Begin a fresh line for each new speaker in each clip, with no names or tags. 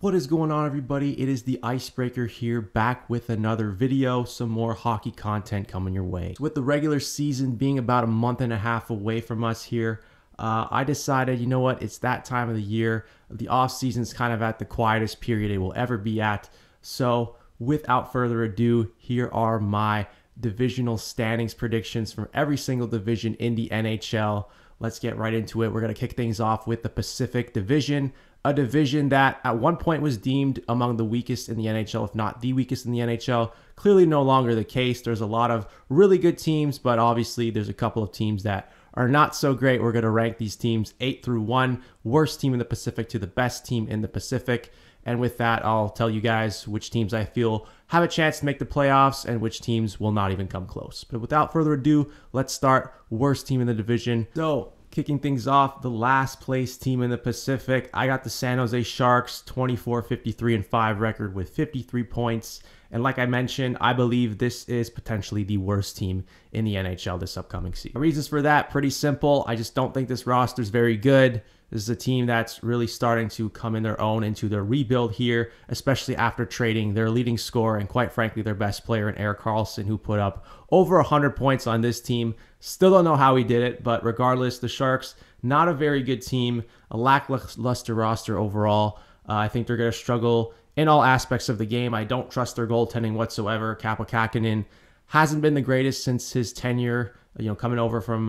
What is going on, everybody? It is the Icebreaker here, back with another video, some more hockey content coming your way. With the regular season being about a month and a half away from us here, I decided, you know what, it's that time of the year. The off season's kind of at the quietest period it will ever be at. So without further ado, here are my divisional standings predictions from every single division in the NHL. Let's get right into it. We're going to kick things off with the Pacific Division, a division that at one point was deemed among the weakest in the NHL, if not the weakest in the NHL. Clearly no longer the case. There's a lot of really good teams, but obviously there's a couple of teams that are not so great. We're going to rank these teams 8 through 1, worst team in the Pacific to the best team in the Pacific. And with that, I'll tell you guys which teams I feel have a chance to make the playoffs and which teams will not even come close. But without further ado, let's start worst team in the division. So, kicking things off, the last place team in the Pacific, I got the San Jose Sharks, 24-53-5 record with 53 points. And like I mentioned, I believe this is potentially the worst team in the NHL this upcoming season. The reasons for that, pretty simple. I just don't think this roster is very good. This is a team that's really starting to come in their own into their rebuild here, especially after trading their leading scorer and quite frankly their best player in Erik Karlsson, who put up over 100 points on this team. Still don't know how he did it, but regardless, the Sharks, not a very good team, a lackluster roster overall. I think they're going to struggle in all aspects of the game. I don't trust their goaltending whatsoever. Kaapo Kähkönen hasn't been the greatest since his tenure, coming over from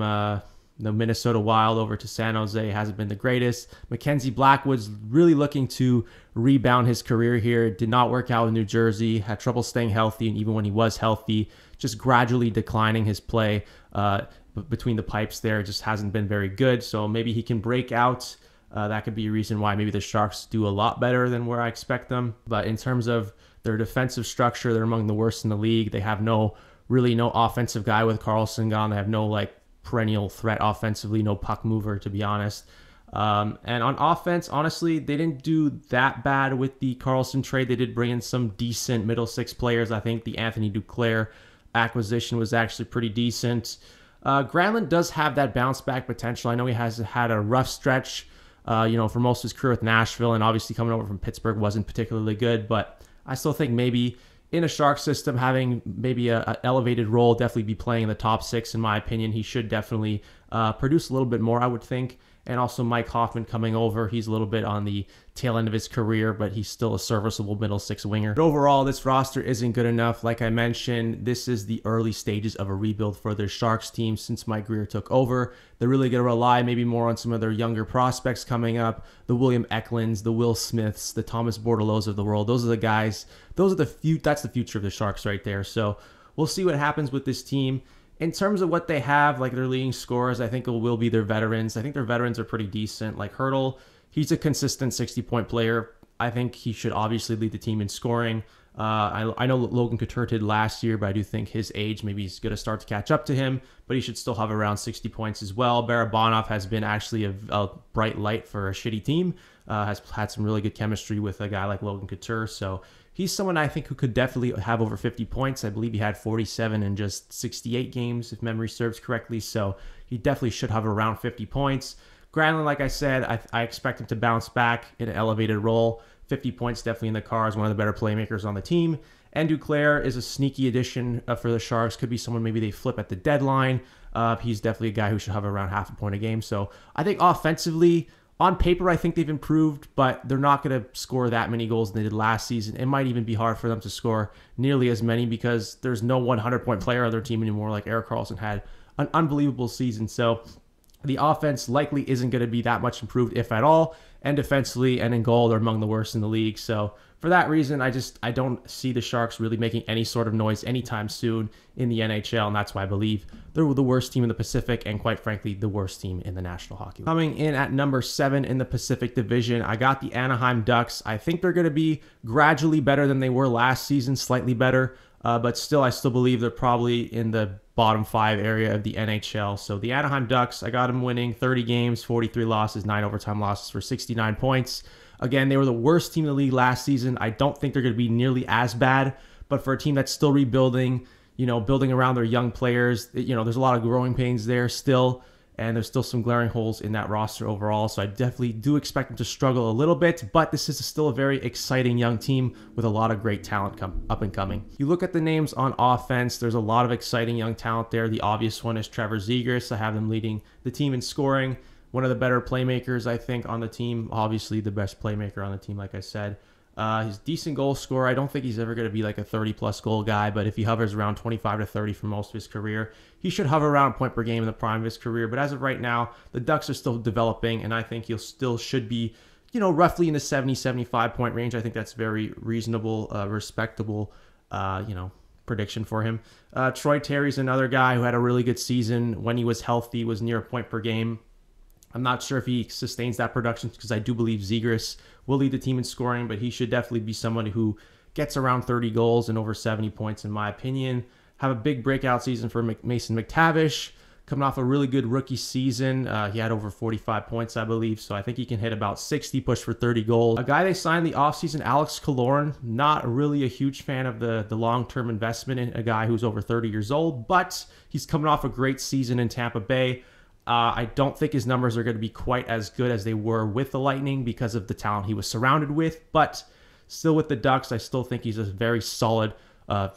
the Minnesota Wild over to San Jose, hasn't been the greatest. Mackenzie Blackwood's really looking to rebound his career here. It did not work out in New Jersey, had trouble staying healthy, and even when he was healthy, just gradually declining his play between the pipes there. Just hasn't been very good. So maybe he can break out. That could be a reason why maybe the Sharks do a lot better than where I expect them. But in terms of their defensive structure, they're among the worst in the league. They have really no offensive guy with Karlsson gone. They have no perennial threat offensively, no puck mover, to be honest. And on offense, honestly, they didn't do that bad with the Karlsson trade. They did bring in some decent middle six players. I think the Anthony Duclair acquisition was actually pretty decent. Granlund does have that bounce back potential. I know he has had a rough stretch, for most of his career with Nashville, and obviously coming over from Pittsburgh wasn't particularly good, but I still think maybe in a Shark system, having maybe an elevated role, definitely be playing in the top 6, in my opinion. He should definitely produce a little bit more, I would think. And also Mike Hoffman coming over. He's a little bit on the tail end of his career, but he's still a serviceable middle 6 winger. But overall, this roster isn't good enough. Like I mentioned, this is the early stages of a rebuild for their Sharks team since Mike Grier took over. They're really going to rely maybe more on some of their younger prospects coming up. The William Eklunds, the Will Smiths, the Thomas Bordelots of the world. Those are the guys. That's the future of the Sharks right there. So we'll see what happens with this team. In terms of what they have, their leading scorers, I think it will be their veterans. I think their veterans are pretty decent. Like Hertl, he's a consistent 60-point player. I think he should obviously lead the team in scoring. I know Logan Couture did last year, but I do think his age maybe is going to start to catch up to him, but he should still have around 60 points as well. Barabanov has been actually a bright light for a shitty team, has had some really good chemistry with a guy like Logan Couture, so he's someone I think who could definitely have over 50 points. I believe he had 47 in just 68 games, if memory serves correctly, so he definitely should have around 50 points. Granlund, like I said, I expect him to bounce back in an elevated role. 50 points definitely in the cards, one of the better playmakers on the team. And Duclair is a sneaky addition for the Sharks. Could be someone maybe they flip at the deadline. He's definitely a guy who should have around half a point a game. So I think offensively, on paper, I think they've improved, but they're not going to score that many goals than they did last season. It might even be hard for them to score nearly as many because there's no 100-point player on their team anymore. Like Erik Karlsson had an unbelievable season. So the offense likely isn't going to be that much improved, if at all. And defensively and in goal, they're among the worst in the league. So for that reason, I don't see the Sharks really making any sort of noise anytime soon in the NHL. And that's why I believe they're the worst team in the Pacific and, quite frankly, the worst team in the National Hockey League. Coming in at number 7 in the Pacific Division, I got the Anaheim Ducks. I think they're going to be gradually better than they were last season, slightly better. But still, I still believe they're probably in the bottom 5 area of the NHL. So the Anaheim Ducks, I got them winning 30 games, 43 losses, 9 overtime losses for 69 points. Again, they were the worst team in the league last season. I don't think they're going to be nearly as bad, but for a team that's still rebuilding, building around their young players, there's a lot of growing pains there still. and there's still some glaring holes in that roster overall. So I definitely do expect them to struggle a little bit, but this is still a very exciting young team with a lot of great talent up and coming. You look at the names on offense, there's a lot of exciting young talent there. The obvious one is Trevor Zegras. I have him leading the team in scoring. One of the better playmakers, I think, on the team. Obviously the best playmaker on the team, like I said. He's a decent goal scorer. I don't think he's ever going to be like a 30-plus goal guy, but if he hovers around 25 to 30 for most of his career, he should hover around a point per game in the prime of his career. But as of right now, the Ducks are still developing, and I think he'll still should be, roughly in the 70-75 point range. I think that's very reasonable, respectable, prediction for him. Troy Terry's another guy who had a really good season. When he was healthy, was near a point per game. I'm not sure if he sustains that production because I do believe Zegras will lead the team in scoring, but he should definitely be someone who gets around 30 goals and over 70 points, in my opinion. Have a big breakout season for Mason McTavish, coming off a really good rookie season. He had over 45 points, I believe, so I think he can hit about 60, push for 30 goals. A guy they signed the offseason, Alex Killorn, not really a huge fan of the long-term investment in a guy who's over 30 years old, but he's coming off a great season in Tampa Bay. I don't think his numbers are going to be quite as good as they were with the Lightning because of the talent he was surrounded with, but still with the Ducks, I still think he's a very solid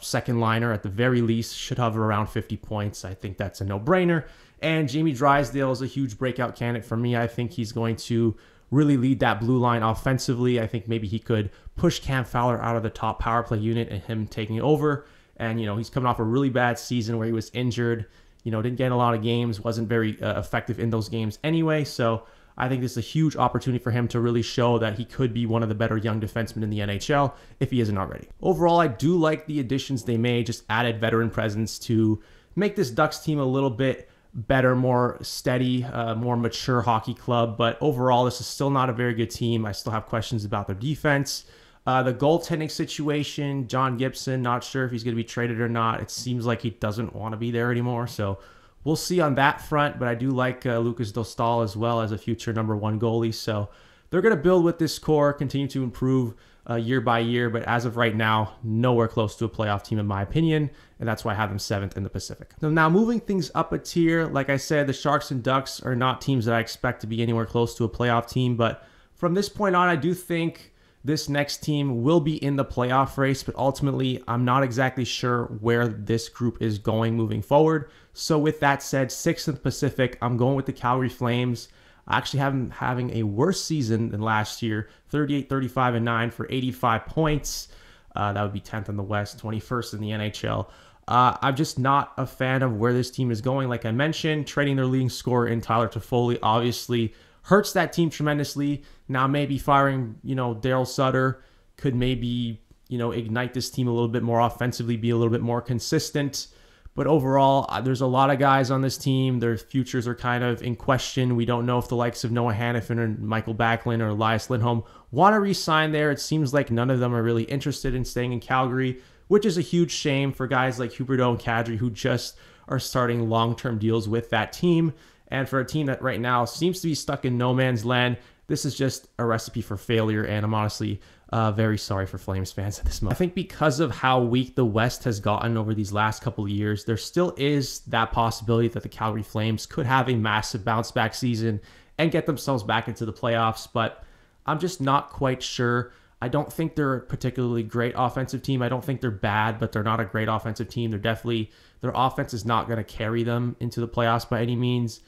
second liner at the very least, should hover around 50 points. I think that's a no-brainer. And Jamie Drysdale is a huge breakout candidate for me. I think he's going to really lead that blue line offensively. I think maybe he could push Cam Fowler out of the top power play unit and him taking it over. And, he's coming off a really bad season where he was injured. Didn't get in a lot of games, wasn't very effective in those games anyway. So I think this is a huge opportunity for him to really show that he could be one of the better young defensemen in the NHL if he isn't already. Overall, I do like the additions they made, just added veteran presence to make this Ducks team a little bit better, more steady, more mature hockey club. But overall, this is still not a very good team. I still have questions about their defense. The goaltending situation, John Gibson, not sure if he's going to be traded or not. It seems like he doesn't want to be there anymore, so we'll see on that front. But I do like Lucas Dostal as well as a future #1 goalie, so they're going to build with this core, continue to improve year by year, but as of right now, nowhere close to a playoff team in my opinion, and that's why I have them 7th in the Pacific. So now moving things up a tier, like I said, the Sharks and Ducks are not teams that I expect to be anywhere close to a playoff team, but from this point on, I do think this next team will be in the playoff race, but ultimately, I'm not exactly sure where this group is going moving forward. So with that said, 6th in the Pacific, I'm going with the Calgary Flames. I actually have them having a worse season than last year, 38, 35, and 9 for 85 points. That would be 10th in the West, 21st in the NHL. I'm just not a fan of where this team is going. Like I mentioned, trading their leading scorer in Tyler Toffoli obviously hurts that team tremendously. Now maybe firing, Daryl Sutter could maybe, ignite this team a little bit more offensively, be a little bit more consistent. But overall, there's a lot of guys on this team. Their futures are kind of in question. We don't know if the likes of Noah Hannafin or Michael Backlund or Elias Lindholm want to re-sign there. It seems like none of them are really interested in staying in Calgary, which is a huge shame for guys like Huberdeau and Kadri who just are starting long-term deals with that team. And for a team that right now seems to be stuck in no man's land, this is just a recipe for failure, and I'm honestly very sorry for Flames fans at this moment. I think because of how weak the West has gotten over these last couple of years, there still is that possibility that the Calgary Flames could have a massive bounce-back season and get themselves back into the playoffs, but I'm just not quite sure. I don't think they're a particularly great offensive team. I don't think they're bad, but they're not a great offensive team. Their offense is not going to carry them into the playoffs by any means.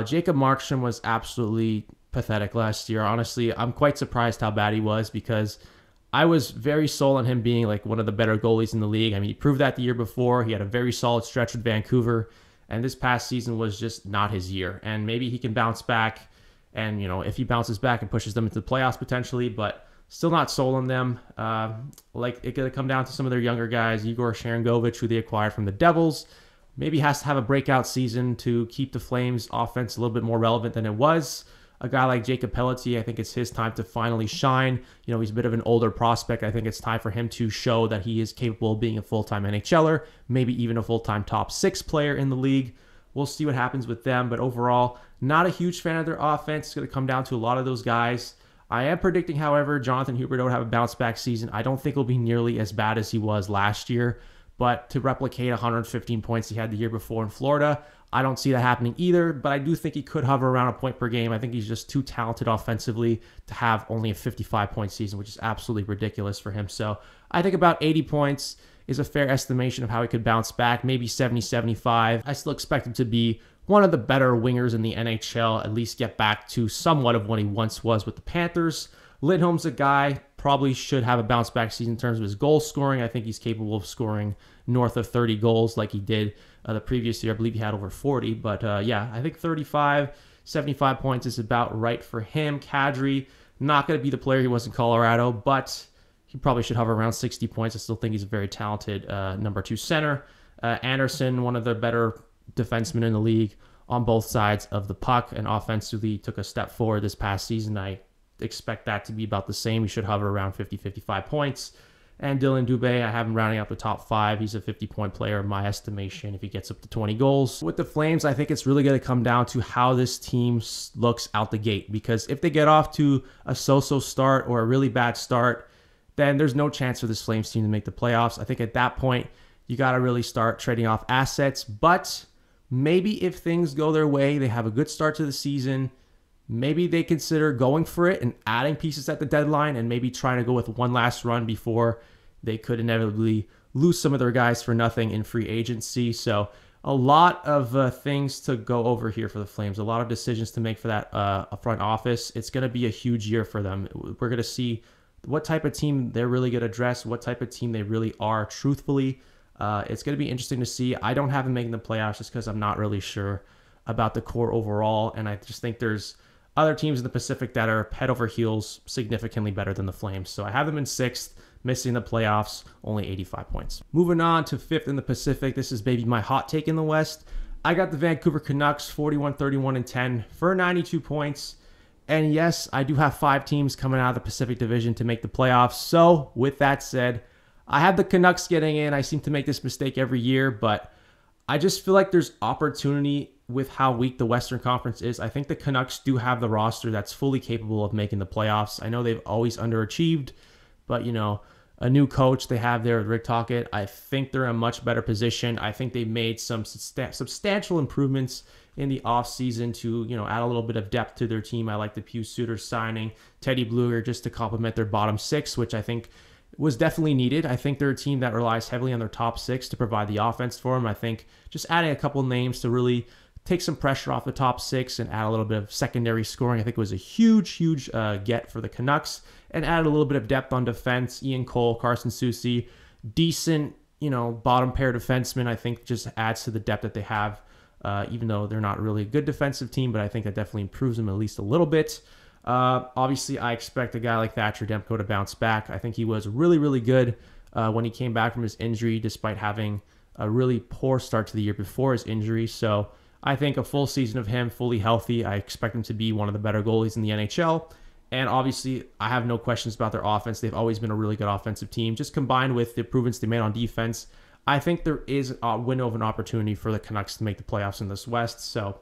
Jacob Markstrom was absolutely pathetic last year. Honestly, I'm quite surprised how bad he was because I was very sold on him being like one of the better goalies in the league. I mean, he proved that the year before. He had a very solid stretch with Vancouver, and this past season was just not his year. And maybe he can bounce back, and if he bounces back and pushes them into the playoffs potentially, but still not sold on them. Like it could come down to some of their younger guys, Igor Sharangovich, who they acquired from the Devils. Maybe has to have a breakout season to keep the Flames offense a little bit more relevant than it was. A guy like Jacob Pelletier, I think it's his time to finally shine. He's a bit of an older prospect. I think it's time for him to show that he is capable of being a full-time NHLer, maybe even a full-time top 6 player in the league. We'll see what happens with them, but overall, not a huge fan of their offense. It's going to come down to a lot of those guys. I am predicting, however, Jonathan Huberdeau to have a bounce-back season. I don't think it'll be nearly as bad as he was last year, but to replicate 115 points he had the year before in Florida, I don't see that happening either, but I do think he could hover around a point per game. I think he's just too talented offensively to have only a 55-point season, which is absolutely ridiculous for him. So I think about 80 points is a fair estimation of how he could bounce back, maybe 70, 75. I still expect him to be one of the better wingers in the NHL, at least get back to somewhat of what he once was with the Panthers. Lindholm's a guy, probably should have a bounce back season in terms of his goal scoring. I think he's capable of scoring north of 30 goals like he did the previous year. I believe he had over 40, but yeah, I think 35, 75 points is about right for him. Kadri, not going to be the player he was in Colorado, but he probably should hover around 60 points. I still think he's a very talented number 2 center. Anderson, one of the better defensemen in the league on both sides of the puck, and offensively took a step forward this past season. I expect that to be about the same. He should hover around 50, 55 points. And Dylan Dubé, I have him rounding out the top 5. He's a 50-point player in my estimation if he gets up to 20 goals. With the Flames, I think it's really going to come down to how this team looks out the gate, because if they get off to a so-so start or a really bad start, then there's no chance for this Flames team to make the playoffs. I think at that point, you got to really start trading off assets. But maybe if things go their way, they have a good start to the season, maybe they consider going for it and adding pieces at the deadline and maybe trying to go with one last run before they could inevitably lose some of their guys for nothing in free agency. So a lot of things to go over here for the Flames, a lot of decisions to make for that front office. It's going to be a huge year for them. We're going to see what type of team they're really going to address, what type of team they really are, truthfully. It's going to be interesting to see. I don't have them making the playoffs just because I'm not really sure about the core overall, and I just think there's other teams in the Pacific that are head over heels significantly better than the Flames. So I have them in 6th, missing the playoffs, only 85 points. Moving on to 5th in the Pacific. This is maybe my hot take in the West. I got the Vancouver Canucks 41, 31, and 10 for 92 points. And yes, I do have 5 teams coming out of the Pacific Division to make the playoffs. So with that said, I have the Canucks getting in. I seem to make this mistake every year, but I just feel like there's opportunity with how weak the Western Conference is. I think the Canucks do have the roster that's fully capable of making the playoffs. I know they've always underachieved, but, you know, a new coach they have there with Rick Tocchet, I think they're in a much better position. I think they've made some substantial improvements in the offseason to, you know, add a little bit of depth to their team. I like the Pius Suter signing, Teddy Blueger just to complement their bottom 6, which I think was definitely needed. I think they're a team that relies heavily on their top 6 to provide the offense for them. I think just adding a couple names to really take some pressure off the top 6 and add a little bit of secondary scoring, I think it was a huge get for the Canucks, and add a little bit of depth on defense. Ian Cole, Carson Soucy, decent, you know, bottom pair defensemen, I think just adds to the depth that they have, even though they're not really a good defensive team, but I think that definitely improves them at least a little bit. Obviously, I expect a guy like Thatcher Demko to bounce back. I think he was really good when he came back from his injury, despite having a really poor start to the year before his injury. So I think a full season of him, fully healthy, I expect him to be one of the better goalies in the NHL. And obviously, I have no questions about their offense. They've always been a really good offensive team. Just combined with the improvements they made on defense, I think there is a window of an opportunity for the Canucks to make the playoffs in this West. So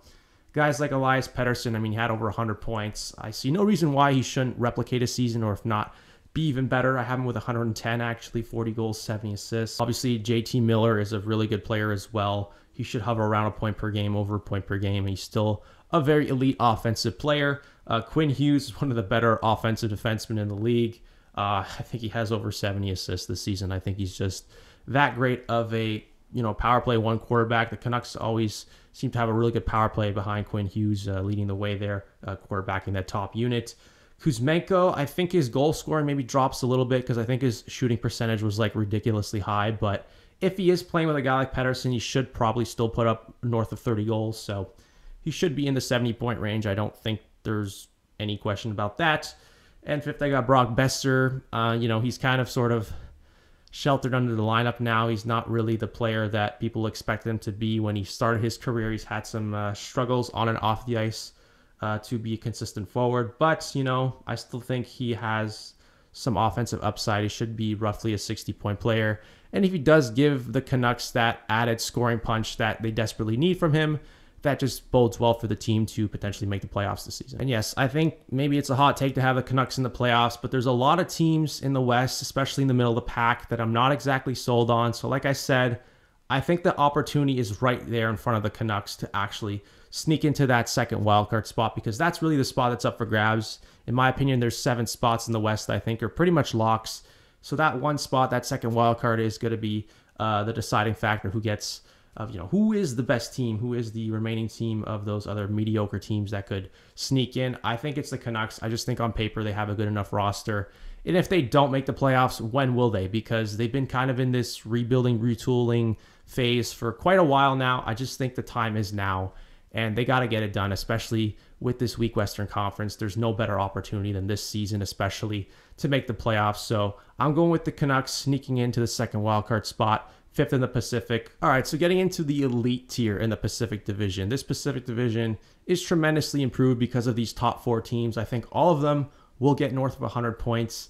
guys like Elias Pettersson, I mean, he had over 100 points. I see no reason why he shouldn't replicate a season, or if not, be even better. I have him with 110, actually, 40 goals, 70 assists. Obviously, JT Miller is a really good player as well. He should hover around a point per game, over a point per game. He's still a very elite offensive player. Quinn Hughes is one of the better offensive defensemen in the league. I think he has over 70 assists this season. I think he's just that great of a, you know, power play one quarterback. The Canucks always seem to have a really good power play behind Quinn Hughes leading the way there, quarterbacking that top unit. Kuzmenko, I think his goal scoring maybe drops a little bit because I think his shooting percentage was like ridiculously high. But if he is playing with a guy like Pettersson, he should probably still put up north of 30 goals. So he should be in the 70-point range. I don't think there's any question about that. And 5th, I got Brock Besser. You know, he's kind of sort of sheltered under the lineup now. He's not really the player that people expect him to be. When he started his career, he's had some struggles on and off the ice to be a consistent forward. But, you know, I still think he has some offensive upside. He should be roughly a 60-point player. And if he does give the Canucks that added scoring punch that they desperately need from him, that just bodes well for the team to potentially make the playoffs this season. And yes, I think maybe it's a hot take to have the Canucks in the playoffs, but there's a lot of teams in the West, especially in the middle of the pack, that I'm not exactly sold on. So like I said, I think the opportunity is right there in front of the Canucks to actually sneak into that second wildcard spot, because that's really the spot that's up for grabs. In my opinion, there's 7 spots in the West that I think are pretty much locks. So that one spot, that second wildcard, is going to be the deciding factor who gets who is the best team, who is the remaining team of those other mediocre teams that could sneak in. I think it's the Canucks. I just think on paper they have a good enough roster. And if they don't make the playoffs, when will they? Because they've been kind of in this rebuilding, retooling phase for quite a while now. I just think the time is now, and they got to get it done, especially with this weak Western Conference. There's no better opportunity than this season, especially to make the playoffs. So I'm going with the Canucks sneaking into the second wildcard spot, 5th in the Pacific. All right, so getting into the elite tier in the Pacific Division. This Pacific Division is tremendously improved because of these top 4 teams. I think all of them will get north of 100 points.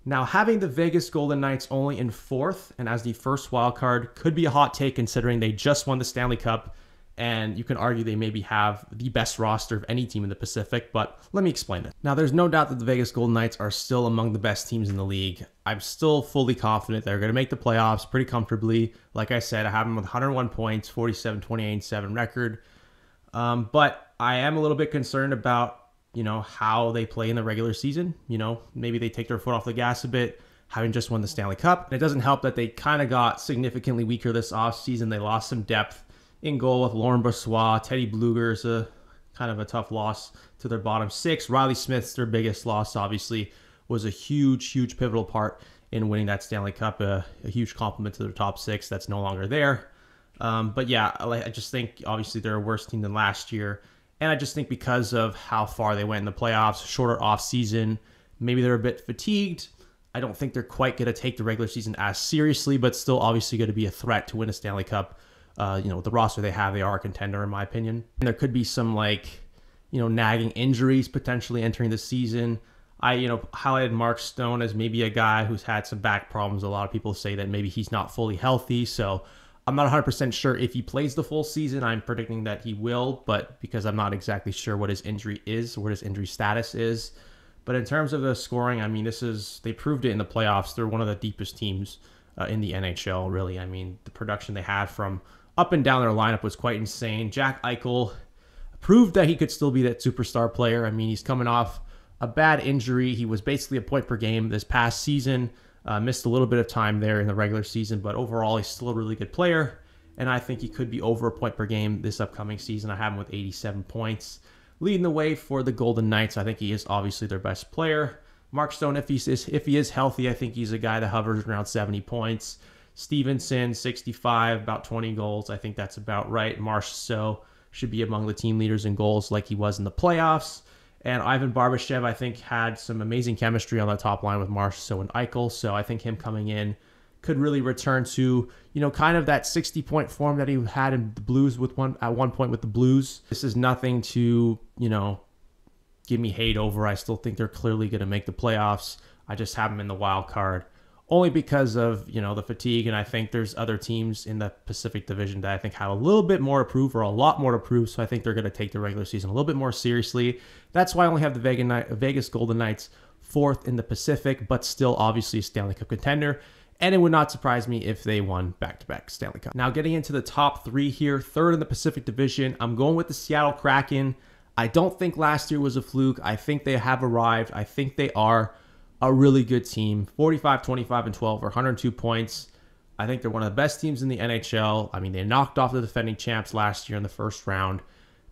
Now, having the Vegas Golden Knights only in 4th and as the first wild card could be a hot take, considering they just won the Stanley Cup, and you can argue they maybe have the best roster of any team in the Pacific, but let me explain it. Now, there's no doubt that the Vegas Golden Knights are still among the best teams in the league. I'm still fully confident they're going to make the playoffs pretty comfortably. Like I said, I have them with 101 points, 47, 28, 7 record. But I am a little bit concerned about, how they play in the regular season. Maybe they take their foot off the gas a bit, having just won the Stanley Cup. And it doesn't help that they kind of got significantly weaker this offseason. They lost some depth in goal with Lauren Brossoit. Teddy Bluger's a kind of a tough loss to their bottom 6. Riley Smith's their biggest loss, obviously, was a huge pivotal part in winning that Stanley Cup. A huge compliment to their top 6 that's no longer there. But yeah, I just think obviously they're a worse team than last year. And I just think because of how far they went in the playoffs, shorter off season, maybe they're a bit fatigued. I don't think they're quite going to take the regular season as seriously, but still obviously going to be a threat to win a Stanley Cup. With the roster they have, they are a contender in my opinion. And there could be some nagging injuries potentially entering the season. I highlighted Mark Stone as maybe a guy who's had some back problems. A lot of people say that maybe he's not fully healthy. So I'm not 100% sure if he plays the full season. I'm predicting that he will, but because I'm not exactly sure what his injury is, what his injury status is. But in terms of the scoring, they proved it in the playoffs. They're one of the deepest teams in the NHL, really. The production they had from up and down their lineup was quite insane. Jack Eichel proved that he could still be that superstar player. He's coming off a bad injury. He was basically a point per game this past season. Missed a little bit of time there in the regular season, but overall he's still a really good player. And I think he could be over a point per game this upcoming season. I have him with 87 points. Leading the way for the Golden Knights, I think he is obviously their best player. Mark Stone, if he is healthy, I think he's a guy that hovers around 70 points. Stevenson, 65, about 20 goals. I think that's about right. Marchessault should be among the team leaders in goals like he was in the playoffs. And Ivan Barbashev, I think, had some amazing chemistry on the top line with Marchessault and Eichel. So I think him coming in could really return to, kind of that 60-point form that he had in the Blues at one point with the Blues. This is nothing to, give me hate over. I still think they're clearly going to make the playoffs. I just have them in the wild card only because of, the fatigue. And I think there's other teams in the Pacific Division that I think have a little bit more to prove, or a lot more to prove. So I think they're going to take the regular season a little bit more seriously. That's why I only have the Vegas Golden Knights 4th in the Pacific, but still obviously a Stanley Cup contender. And it would not surprise me if they won back-to-back Stanley Cup. Now getting into the top 3 here, 3rd in the Pacific Division, I'm going with the Seattle Kraken. I don't think last year was a fluke. I think they have arrived. I think they are a really good team. 45, 25, and 12 or 102 points. I think they're one of the best teams in the NHL. They knocked off the defending champs last year in the first round.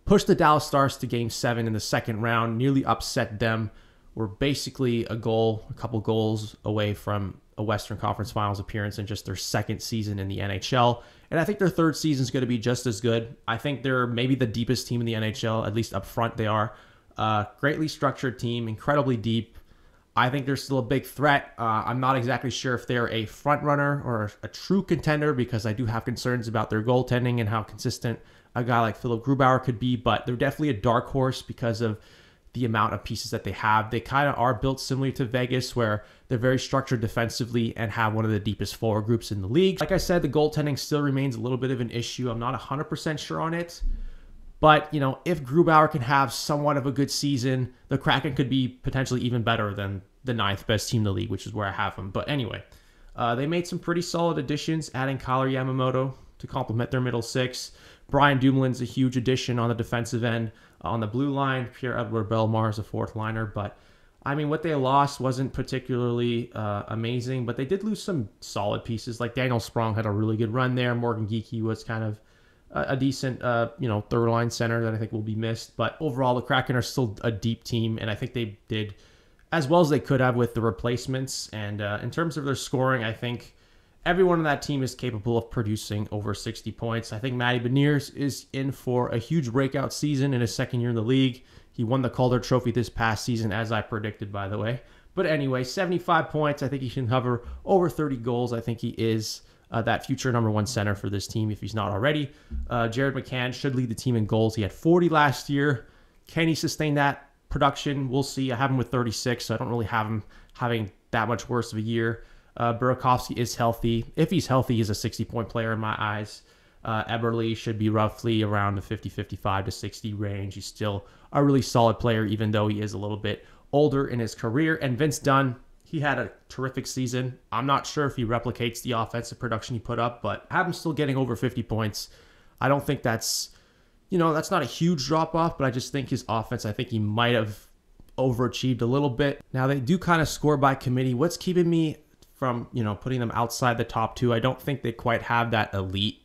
Pushed the Dallas Stars to Game 7 in the second round. Nearly upset them. Were basically a couple goals away from a Western Conference Finals appearance in just their second season in the NHL. And I think their third season is going to be just as good. I think they're maybe the deepest team in the NHL, at least up front they are. Greatly structured team, incredibly deep. I think they're still a big threat. I'm not exactly sure if they're a front runner or a true contender, because I do have concerns about their goaltending and how consistent a guy like Philip Grubauer could be, but they're definitely a dark horse because of the amount of pieces that they have. They kind of are built similarly to Vegas, where they're very structured defensively and have one of the deepest forward groups in the league. Like I said, the goaltending still remains a little bit of an issue. I'm not 100% sure on it, But, if Grubauer can have somewhat of a good season, the Kraken could be potentially even better than the 9th best team in the league, which is where I have them. But anyway, they made some pretty solid additions, adding Kyler Yamamoto to complement their middle six. Brian Dumoulin's a huge addition on the defensive end. On the blue line, Pierre-Edouard Bellemare is a fourth liner. But, what they lost wasn't particularly amazing. But they did lose some solid pieces. Like Daniel Sprong had a really good run there. Morgan Geekie was kind of a decent, third line center that I think will be missed. But overall, the Kraken are still a deep team. And I think they did as well as they could have with the replacements. And in terms of their scoring, I think everyone on that team is capable of producing over 60 points. I think Matty Beniers is in for a huge breakout season in his second year in the league. He won the Calder Trophy this past season, as I predicted, by the way. But anyway, 75 points. I think he can hover over 30 goals. I think he is that future number one center for this team if he's not already. Jared McCann should lead the team in goals. He had 40 last year. Can he sustain that production? We'll see. I have him with 36, so I don't really have him having that much worse of a year. Burakovsky is healthy. If he's healthy, he's a 60-point player in my eyes. Eberle should be roughly around the 55 to 60 range. He's still a really solid player, even though he is a little bit older in his career. And Vince Dunn, he had a terrific season. I'm not sure if he replicates the offensive production he put up, but I have him still getting over 50 points. I don't think that's not a huge drop-off, but I just think his offense, I think he might have overachieved a little bit. Now, they do kind of score by committee. What's keeping me from, putting them outside the top two? I don't think they quite have that elite,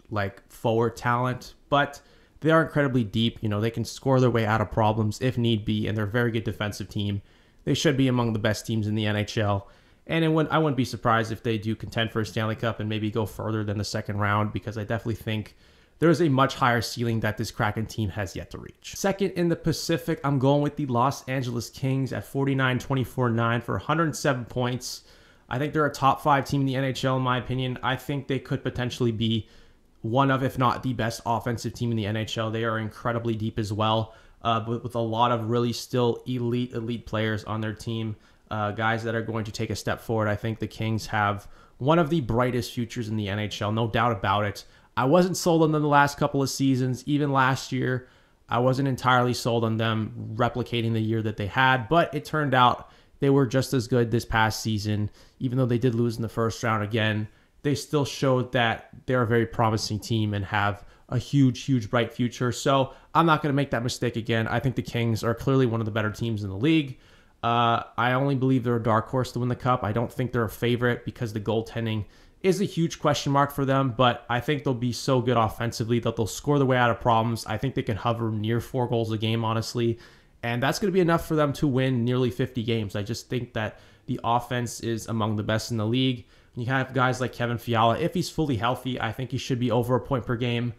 forward talent, but they are incredibly deep. They can score their way out of problems if need be, and they're a very good defensive team. They should be among the best teams in the NHL. And I wouldn't be surprised if they do contend for a Stanley Cup and maybe go further than the second round, because I definitely think there's a much higher ceiling that this Kraken team has yet to reach. Second in the Pacific, I'm going with the Los Angeles Kings at 49-24-9 for 107 points. I think they're a top 5 team in the NHL, in my opinion. I think they could potentially be one of, if not the best offensive team in the NHL. They are incredibly deep as well, with a lot of really still elite players on their team, guys that are going to take a step forward. I think the Kings have one of the brightest futures in the NHL, no doubt about it. I wasn't sold on them the last couple of seasons. Even last year, I wasn't entirely sold on them replicating the year that they had, but it turned out they were just as good this past season. Even though they did lose in the first round again, they still showed that they're a very promising team and have a huge, bright future. So I'm not going to make that mistake again. I think the Kings are clearly one of the better teams in the league. I only believe they're a dark horse to win the Cup. I don't think they're a favorite because the goaltending is a huge question mark for them, but I think they'll be so good offensively that they'll score their way out of problems. I think they can hover near 4 goals a game, honestly, and that's going to be enough for them to win nearly 50 games. I just think that the offense is among the best in the league. You have guys like Kevin Fiala. If he's fully healthy, I think he should be over a point per game.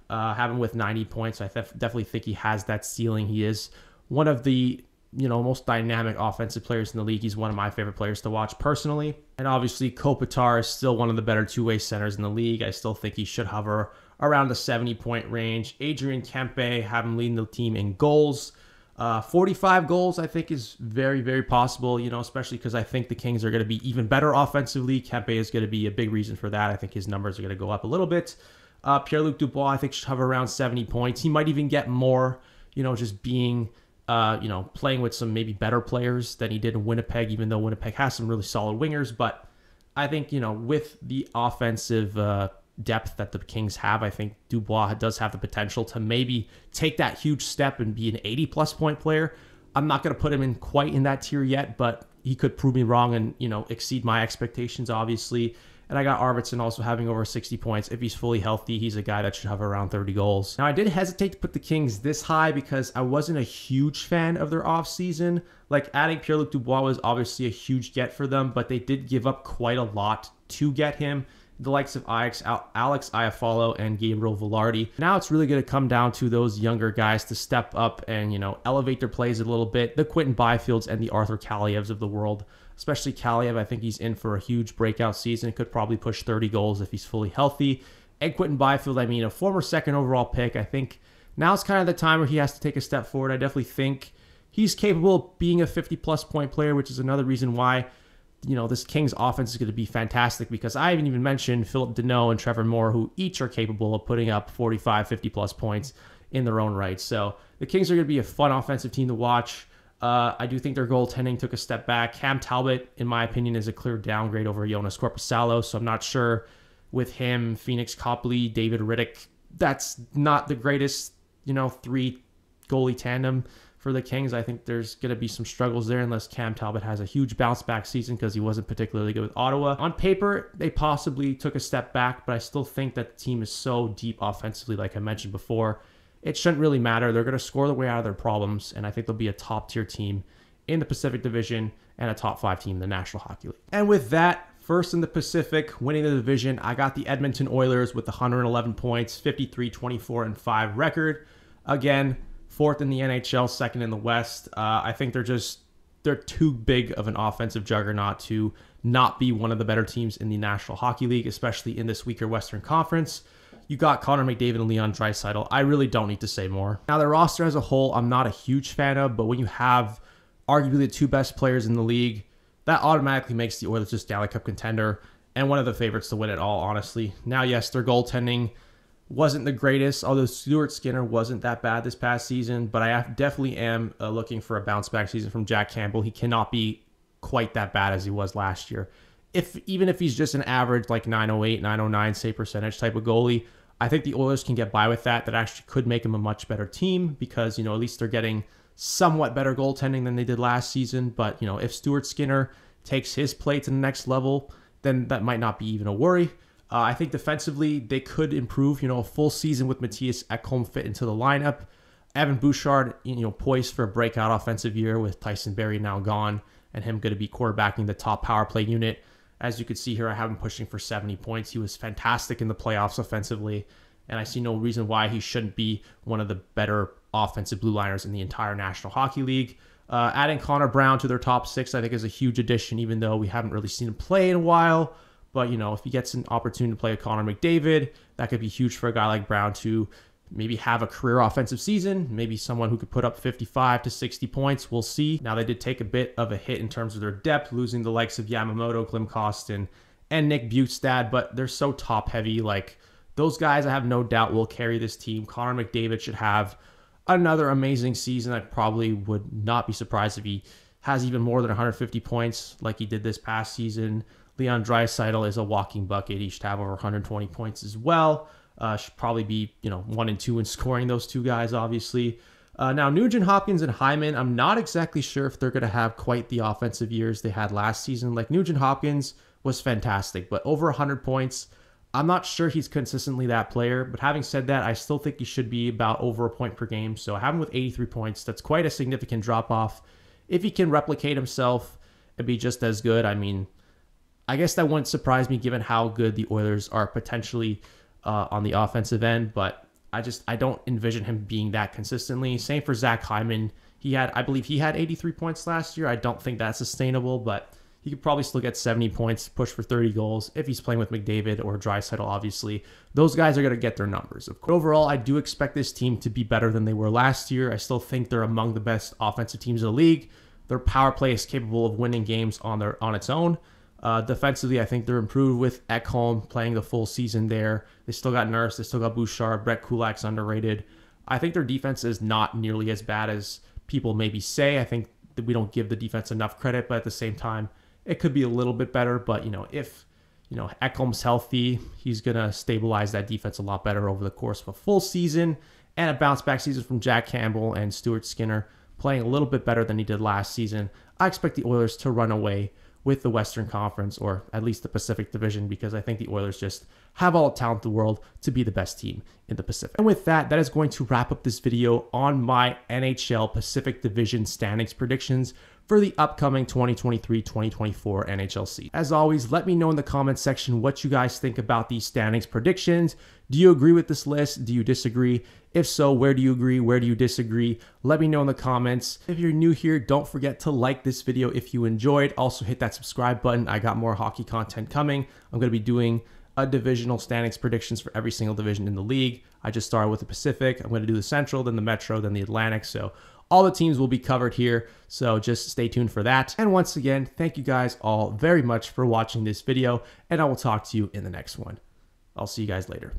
Have him with 90 points. I definitely think he has that ceiling. He is one of the most dynamic offensive players in the league. He's one of my favorite players to watch personally. And obviously, Kopitar is still one of the better two-way centers in the league. I still think he should hover around the 70-point range. Adrian Kempe, have him leading the team in goals. 45 goals, I think, is very possible, especially because I think the Kings are going to be even better offensively. Kempe is going to be a big reason for that. I think his numbers are going to go up a little bit. Pierre-Luc Dubois, I think, should hover around 70 points. He might even get more, just being playing with some maybe better players than he did in Winnipeg, even though Winnipeg has some really solid wingers. But I think, with the offensive depth that the Kings have, I think Dubois does have the potential to maybe take that huge step and be an 80-plus point player. I'm not going to put him in quite in that tier yet, but he could prove me wrong and, exceed my expectations, obviously. And I got Arvidsson also having over 60 points. If he's fully healthy, he's a guy that should have around 30 goals. Now, I did hesitate to put the Kings this high because I wasn't a huge fan of their offseason. Adding Pierre-Luc Dubois was obviously a huge get for them, but they did give up quite a lot to get him. The likes of Alex Iafallo and Gabriel Velarde. Now it's really going to come down to those younger guys to step up and, elevate their plays a little bit. The Quinton Byfields and the Arthur Kalievs of the world. Especially Kaliev, I think he's in for a huge breakout season. Could probably push 30 goals if he's fully healthy. And Quinton Byfield, a former second overall pick. I think now it's kind of the time where he has to take a step forward. I definitely think he's capable of being a 50-plus point player, which is another reason why, this Kings offense is going to be fantastic, because I haven't even mentioned Philip Deneau and Trevor Moore, who each are capable of putting up 45, 50-plus points in their own right. So the Kings are going to be a fun offensive team to watch. I do think their goaltending took a step back. Cam Talbot, in my opinion, is a clear downgrade over Jonas Korpisalo, so I'm not sure with him, Phoenix Copley, David Riddick, that's not the greatest, three goalie tandem for the Kings. I think there's going to be some struggles there unless Cam Talbot has a huge bounce back season because he wasn't particularly good with Ottawa. On paper, they possibly took a step back, but I still think that the team is so deep offensively, like I mentioned before. It shouldn't really matter. They're going to score their way out of their problems, and I think they'll be a top-tier team in the Pacific Division and a top-5 team in the National Hockey League. And with that, first in the Pacific, winning the division, I got the Edmonton Oilers with 111 points, 53-24-5 record. Again, fourth in the NHL, second in the West. I think they're too big of an offensive juggernaut to not be one of the better teams in the National Hockey League, especially in this weaker Western Conference. You got Connor McDavid and Leon Draisaitl. I really don't need to say more. Now, the roster as a whole, I'm not a huge fan of, but when you have arguably the two best players in the league, that automatically makes the Oilers a Stanley Cup contender and one of the favorites to win it all, honestly. Now, yes, their goaltending wasn't the greatest, although Stuart Skinner wasn't that bad this past season, but I definitely am looking for a bounce-back season from Jack Campbell. He cannot be quite that bad as he was last year. Even if he's just an average like 908, 909 save percentage type of goalie, I think the Oilers can get by with that. That actually could make him a much better team because, at least they're getting somewhat better goaltending than they did last season. But, if Stuart Skinner takes his play to the next level, then that might not be even a worry. I think defensively, they could improve. A full season with Matthias Ekholm fit into the lineup. Evan Bouchard, poised for a breakout offensive year with Tyson Barrie now gone and him going to be quarterbacking the top power play unit. As you can see here, I have him pushing for 70 points. He was fantastic in the playoffs offensively, and I see no reason why he shouldn't be one of the better offensive blue liners in the entire National Hockey League. Adding Connor Brown to their top six, I think, is a huge addition, even though we haven't really seen him play in a while. But, if he gets an opportunity to play with Connor McDavid, that could be huge for a guy like Brown to maybe have a career offensive season, maybe someone who could put up 55 to 60 points. We'll see. Now, they did take a bit of a hit in terms of their depth, losing the likes of Yamamoto, Klim Kostin, and Nick Bjugstad, but they're so top-heavy. Like, those guys, I have no doubt, will carry this team. Connor McDavid should have another amazing season. I probably would not be surprised if he has even more than 150 points like he did this past season. Leon Draisaitl is a walking bucket. He should have over 120 points as well. Should probably be, 1 and 2 in scoring, those two guys, obviously. Now, Nugent Hopkins and Hyman, I'm not exactly sure if they're going to have quite the offensive years they had last season. Like, Nugent Hopkins was fantastic, but over 100 points, I'm not sure he's consistently that player. But having said that, I still think he should be about over a point per game. So I have him with 83 points. That's quite a significant drop-off. If he can replicate himself and be just as good, I mean, I guess that wouldn't surprise me given how good the Oilers are potentially on the offensive end, but I don't envision him being that consistently. Same for Zach Hyman. I believe he had 83 points last year. I don't think that's sustainable, but he could probably still get 70 points, push for 30 goals if he's playing with McDavid or Draisaitl, obviously. Those guys are going to get their numbers. Of course. Overall, I do expect this team to be better than they were last year. I still think they're among the best offensive teams in the league. Their power play is capable of winning games on its own. Defensively, I think they're improved with Ekholm playing the full season there. They still got Nurse. They still got Bouchard. Brett Kulak's underrated. I think their defense is not nearly as bad as people maybe say. I think that we don't give the defense enough credit, but at the same time, it could be a little bit better. But, if, Ekholm's healthy, he's going to stabilize that defense a lot better over the course of a full season and a bounce-back season from Jack Campbell and Stuart Skinner playing a little bit better than he did last season. I expect the Oilers to run away with the Western Conference, or at least the Pacific Division, because I think the Oilers just have all the talent in the world to be the best team in the Pacific. And with that, that is going to wrap up this video on my NHL Pacific Division standings predictions for the upcoming 2023-2024 NHL season. As always, let me know in the comments section what you guys think about these standings predictions. Do you agree with this list? Do you disagree? If so, where do you agree? Where do you disagree? Let me know in the comments. If you're new here, don't forget to like this video if you enjoyed. Also hit that subscribe button. I got more hockey content coming. I'm going to be doing a divisional standings predictions for every single division in the league. I just started with the Pacific. I'm going to do the Central, then the Metro, then the Atlantic. So all the teams will be covered here, so just stay tuned for that. And once again, thank you guys all very much for watching this video, and I will talk to you in the next one. I'll see you guys later.